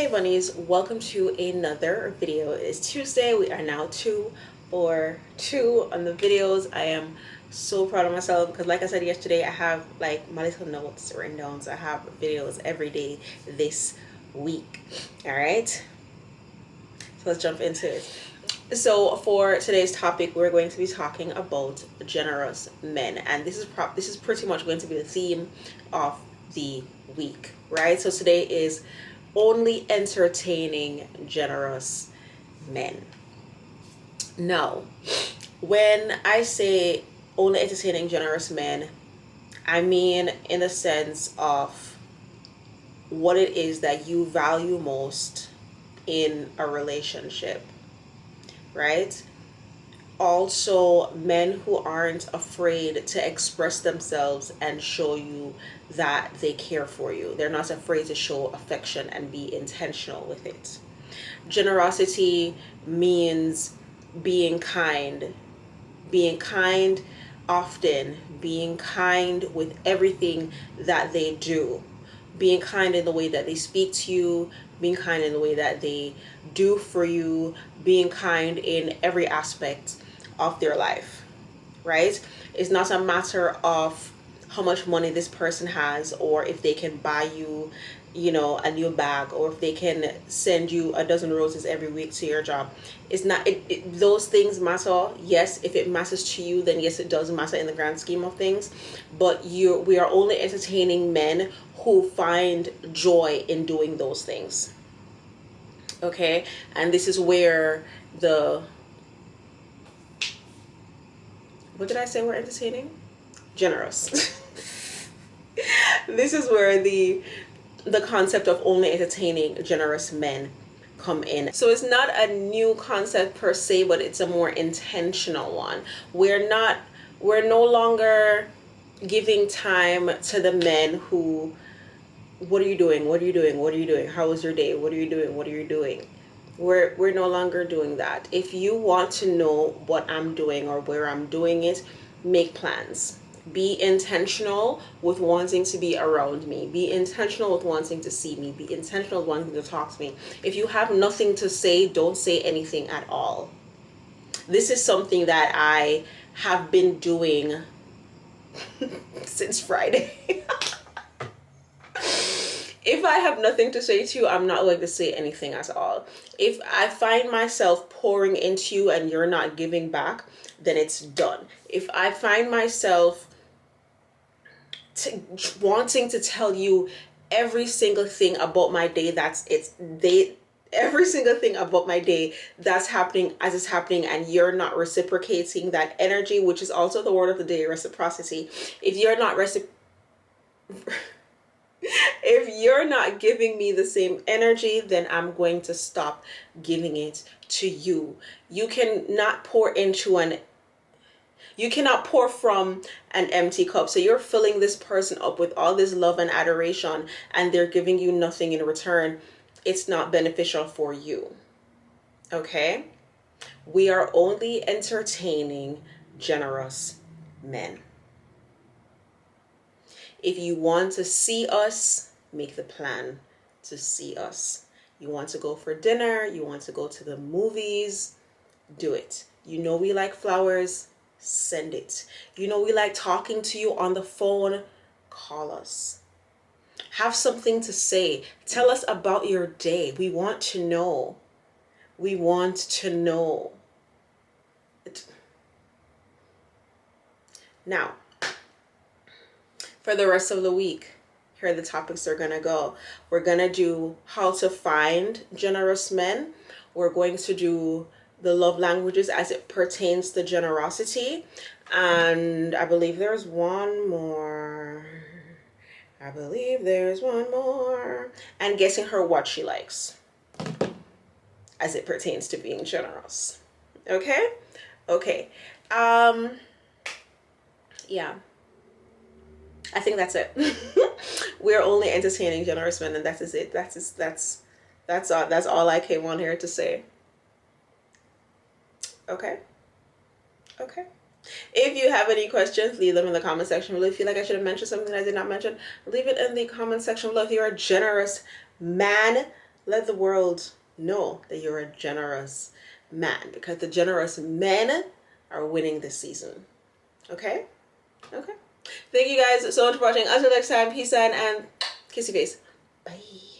Hey bunnies, welcome to another video. It's Tuesday. We are now 2 for 2 on the videos. I am so proud of myself because like I said yesterday, I have like my little notes written down. So I have videos every day this week. All right, so let's jump into it. So for today's topic, we're going to be talking about generous men, and this is pretty much going to be the theme of the week, right? So today is only entertaining generous men. Now, when I say only entertaining generous men, I mean in the sense of what it is that you value most in a relationship, right? Also, men who aren't afraid to express themselves and show you that they care for you. They're not afraid to show affection and be intentional with it. Generosity means being kind often, being kind with everything that they do, being kind in the way that they speak to you, being kind in the way that they do for you, being kind in every aspect of their life, right? It's not a matter of how much money this person has, or if they can buy you, a new bag, or if they can send you a dozen roses every week to your job. It's not those things matter. Yes, if it matters to you, then yes, it does matter in the grand scheme of things. But we are only entertaining men who find joy in doing those things. Okay, and this is where what did I say we're entertaining? Generous. This is where the concept of only entertaining generous men come in. So it's not a new concept per se, but it's a more intentional one. We're no longer giving time to the men who, what are you doing? What are you doing? What are you doing? How was your day? What are you doing? What are you doing? We're no longer doing that. If you want to know what I'm doing or where I'm doing it, make plans. Be intentional with wanting to be around me. Be intentional with wanting to see me. Be intentional with wanting to talk to me. If you have nothing to say, don't say anything at all. This is something that I have been doing since Friday. If I have nothing to say to you, I'm not going to say anything at all. If I find myself pouring into you and you're not giving back, then it's done. If I find myself wanting to tell you every single thing about my day, every single thing about my day that's happening as it's happening, and you're not reciprocating that energy, which is also the word of the day, reciprocity. If you're not if you're not giving me the same energy, then I'm going to stop giving it to you. You cannot pour from an empty cup. So you're filling this person up with all this love and adoration, and they're giving you nothing in return. It's not beneficial for you. Okay? We are only entertaining generous men. If you want to see us, make the plan to see us. You want to go for dinner, you want to go to the movies, do it. You know we like flowers, send it. You know we like talking to you on the phone, call us. Have something to say. Tell us about your day. We want to know. We want to know. Now, for the rest of the week, here are the topics are gonna go. We're gonna do how to find generous men. We're going to do the love languages as it pertains to generosity. And I believe there's one more. And guessing her what she likes as it pertains to being generous. Okay? Okay. Yeah. I think that's it. We're only entertaining generous men, and that is it. That's all I came on here to say. Okay. If you have any questions, leave them in the comment section below. If you feel like I should have mentioned something I did not mention, leave it in the comment section below. If you're a generous man, let the world know that you're a generous man, because the generous men are winning this season. Okay? Okay. Thank you guys so much for watching. Until next time, peace and kiss your face. Bye.